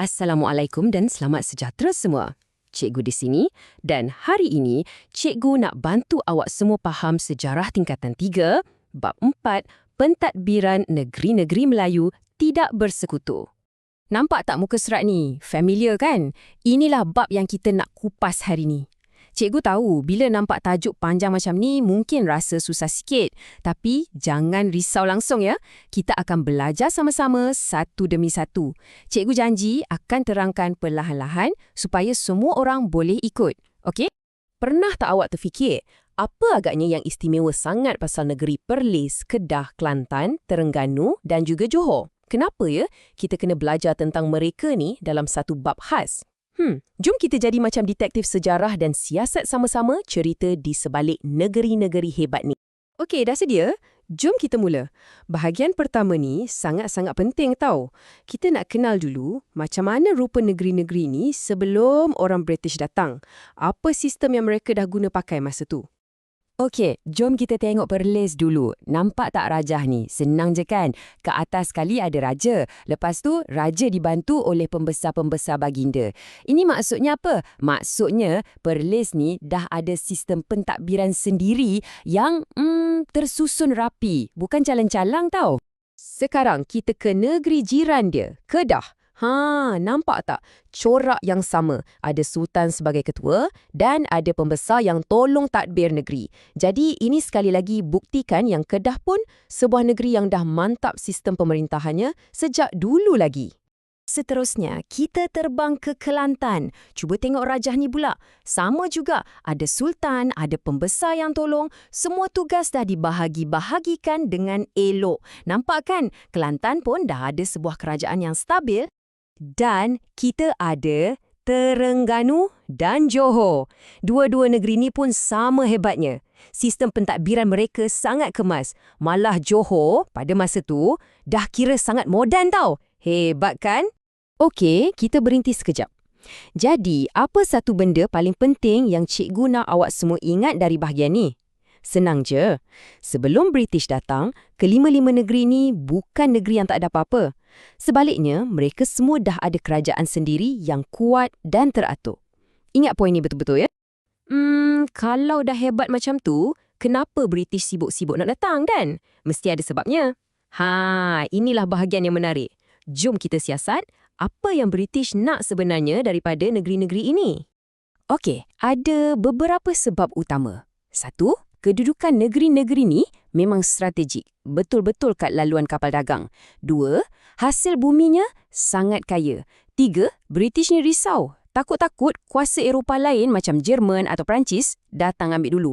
Assalamualaikum dan selamat sejahtera semua. Cikgu di sini dan hari ini cikgu nak bantu awak semua faham sejarah tingkatan 3, bab 4, pentadbiran negeri-negeri Melayu tidak bersekutu. Nampak tak muka surat ni? Familiar kan? Inilah bab yang kita nak kupas hari ni. Cikgu tahu bila nampak tajuk panjang macam ni mungkin rasa susah sikit. Tapi jangan risau langsung ya. Kita akan belajar sama-sama satu demi satu. Cikgu janji akan terangkan perlahan-lahan supaya semua orang boleh ikut. Okey? Pernah tak awak terfikir apa agaknya yang istimewa sangat pasal negeri Perlis, Kedah, Kelantan, Terengganu dan juga Johor? Kenapa ya kita kena belajar tentang mereka ni dalam satu bab khas? Jom kita jadi macam detektif sejarah dan siasat sama-sama cerita di sebalik negeri-negeri hebat ni. Okey, dah sedia? Jom kita mula. Bahagian pertama ni sangat-sangat penting tau. Kita nak kenal dulu macam mana rupa negeri-negeri ni sebelum orang British datang. Apa sistem yang mereka dah guna pakai masa tu? Okey, jom kita tengok Perlis dulu. Nampak tak rajah ni? Senang je kan? Ke atas sekali ada raja. Lepas tu, raja dibantu oleh pembesar-pembesar baginda. Ini maksudnya apa? Maksudnya, Perlis ni dah ada sistem pentadbiran sendiri yang tersusun rapi. Bukan calang-calang tau. Sekarang kita ke negeri jiran dia, Kedah. Nampak tak? Corak yang sama. Ada sultan sebagai ketua dan ada pembesar yang tolong tadbir negeri. Jadi ini sekali lagi buktikan yang Kedah pun sebuah negeri yang dah mantap sistem pemerintahannya sejak dulu lagi. Seterusnya, kita terbang ke Kelantan. Cuba tengok rajah ni pula. Sama juga, ada sultan, ada pembesar yang tolong. Semua tugas dah dibahagi-bahagikan dengan elok. Nampak kan? Kelantan pun dah ada sebuah kerajaan yang stabil. Dan kita ada Terengganu dan Johor. Dua-dua negeri ni pun sama hebatnya. Sistem pentadbiran mereka sangat kemas. Malah Johor pada masa tu dah kira sangat moden tau. Hebat kan? Okey, kita berhenti sekejap. Jadi, apa satu benda paling penting yang cikgu nak awak semua ingat dari bahagian ni? Senang je. Sebelum British datang, kelima-lima negeri ni bukan negeri yang tak ada apa-apa. Sebaliknya, mereka semua dah ada kerajaan sendiri yang kuat dan teratur. Ingat poin ni betul-betul ya? Kalau dah hebat macam tu, kenapa British sibuk-sibuk nak datang kan? Mesti ada sebabnya. Inilah bahagian yang menarik. Jom kita siasat apa yang British nak sebenarnya daripada negeri-negeri ini. Okey, ada beberapa sebab utama. 1. Kedudukan negeri-negeri ni memang strategik, betul-betul kat laluan kapal dagang. 2. Hasil buminya sangat kaya. 3. British ni risau. Takut-takut kuasa Eropah lain macam Jerman atau Perancis datang ambil dulu.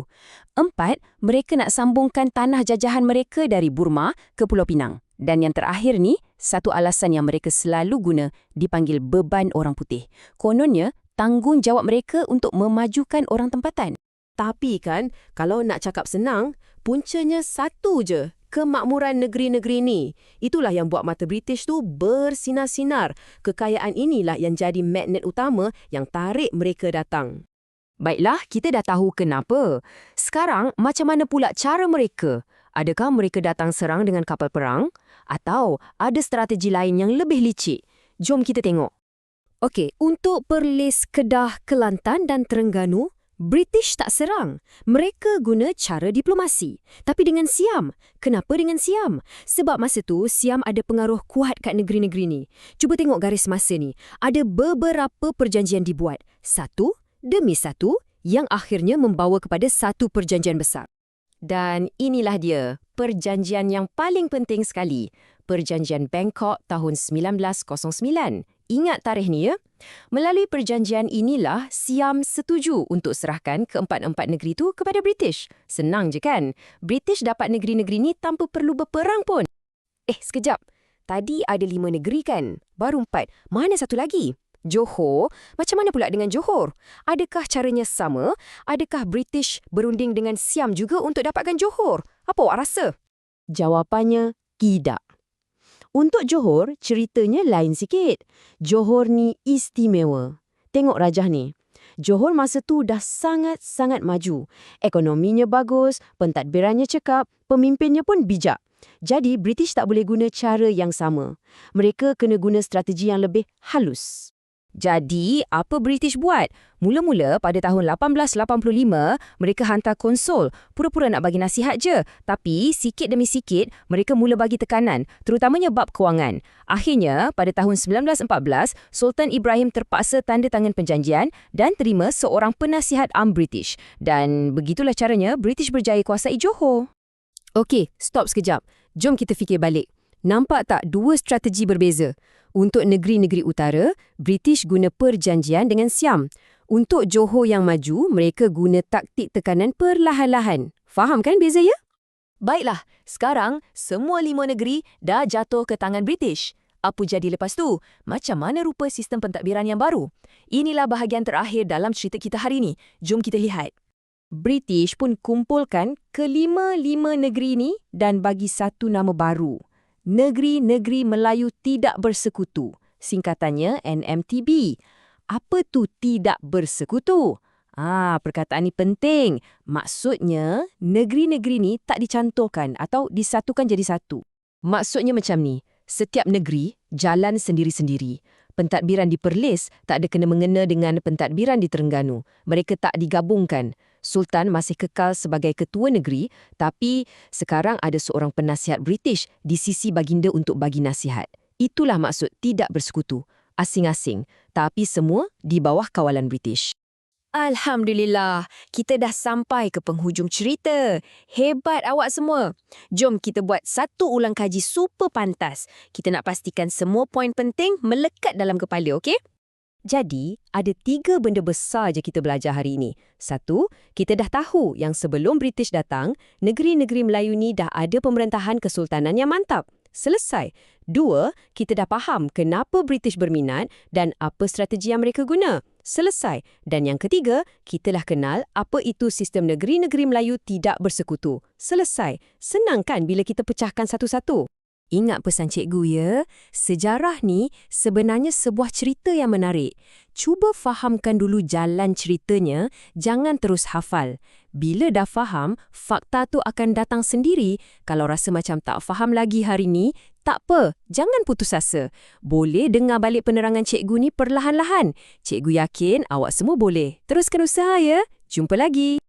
4. Mereka nak sambungkan tanah jajahan mereka dari Burma ke Pulau Pinang. Dan yang terakhir ni, satu alasan yang mereka selalu guna dipanggil beban orang putih. Kononnya, tanggungjawab mereka untuk memajukan orang tempatan. Tapi kan, kalau nak cakap senang, puncanya satu je, kemakmuran negeri-negeri ni. Itulah yang buat mata British tu bersinar-sinar. Kekayaan inilah yang jadi magnet utama yang tarik mereka datang. Baiklah, kita dah tahu kenapa. Sekarang, macam mana pula cara mereka? Adakah mereka datang serang dengan kapal perang? Atau ada strategi lain yang lebih licik? Jom kita tengok. Okey, untuk Perlis, Kedah, Kelantan dan Terengganu, British tak serang. Mereka guna cara diplomasi. Tapi dengan Siam. Kenapa dengan Siam? Sebab masa tu, Siam ada pengaruh kuat kat negeri-negeri ni. Cuba tengok garis masa ni. Ada beberapa perjanjian dibuat. Satu demi satu yang akhirnya membawa kepada satu perjanjian besar. Dan inilah dia, perjanjian yang paling penting sekali. Perjanjian Bangkok tahun 1909. Ingat tarikh ni ya? Melalui perjanjian inilah Siam setuju untuk serahkan keempat-empat negeri tu kepada British. Senang je kan? British dapat negeri-negeri ni tanpa perlu berperang pun. Sekejap. Tadi ada 5 negeri kan? Baru 4. Mana satu lagi? Johor? Macam mana pula dengan Johor? Adakah caranya sama? Adakah British berunding dengan Siam juga untuk dapatkan Johor? Apa awak rasa? Jawapannya tidak. Untuk Johor, ceritanya lain sikit. Johor ni istimewa. Tengok rajah ni. Johor masa tu dah sangat-sangat maju. Ekonominya bagus, pentadbirannya cekap, pemimpinnya pun bijak. Jadi, British tak boleh guna cara yang sama. Mereka kena guna strategi yang lebih halus. Jadi, apa British buat? Mula-mula pada tahun 1885, mereka hantar konsul, pura-pura nak bagi nasihat je. Tapi, sikit demi sikit, mereka mula bagi tekanan, terutamanya bab kewangan. Akhirnya, pada tahun 1914, Sultan Ibrahim terpaksa tanda tangan perjanjian dan terima seorang penasihat am British. Dan begitulah caranya British berjaya kuasai Johor. Okey, stop sekejap. Jom kita fikir balik. Nampak tak dua strategi berbeza? Untuk negeri-negeri utara, British guna perjanjian dengan Siam. Untuk Johor yang maju, mereka guna taktik tekanan perlahan-lahan. Faham kan beza ya? Baiklah, sekarang semua 5 negeri dah jatuh ke tangan British. Apa jadi lepas tu? Macam mana rupa sistem pentadbiran yang baru? Inilah bahagian terakhir dalam cerita kita hari ini. Jom kita lihat. British pun kumpulkan kelima-lima negeri ni dan bagi satu nama baru. Negeri-negeri Melayu Tidak Bersekutu. Singkatannya NMTB. Apa tu tidak bersekutu? Perkataan ni penting. Maksudnya, negeri-negeri ni tak dicantumkan atau disatukan jadi satu. Maksudnya macam ni, setiap negeri jalan sendiri-sendiri. Pentadbiran di Perlis tak ada kena-mengena dengan pentadbiran di Terengganu. Mereka tak digabungkan. Sultan masih kekal sebagai ketua negeri, tapi sekarang ada seorang penasihat British di sisi baginda untuk bagi nasihat. Itulah maksud tidak bersekutu. Asing-asing, tapi semua di bawah kawalan British. Alhamdulillah, kita dah sampai ke penghujung cerita. Hebat awak semua. Jom kita buat satu ulang kaji super pantas. Kita nak pastikan semua poin penting melekat dalam kepala, okey? Jadi, ada 3 benda besar je kita belajar hari ini. 1, kita dah tahu yang sebelum British datang, negeri-negeri Melayu ni dah ada pemerintahan kesultanan yang mantap. Selesai. 2, kita dah faham kenapa British berminat dan apa strategi yang mereka guna. Selesai. Dan yang ketiga, kita dah kenal apa itu sistem negeri-negeri Melayu tidak bersekutu. Selesai. Senang kan bila kita pecahkan satu-satu? Ingat pesan cikgu ya, sejarah ni sebenarnya sebuah cerita yang menarik. Cuba fahamkan dulu jalan ceritanya, jangan terus hafal. Bila dah faham, fakta tu akan datang sendiri. Kalau rasa macam tak faham lagi hari ni, tak apa, jangan putus asa. Boleh dengar balik penerangan cikgu ni perlahan-lahan. Cikgu yakin awak semua boleh. Teruskan usaha ya. Jumpa lagi.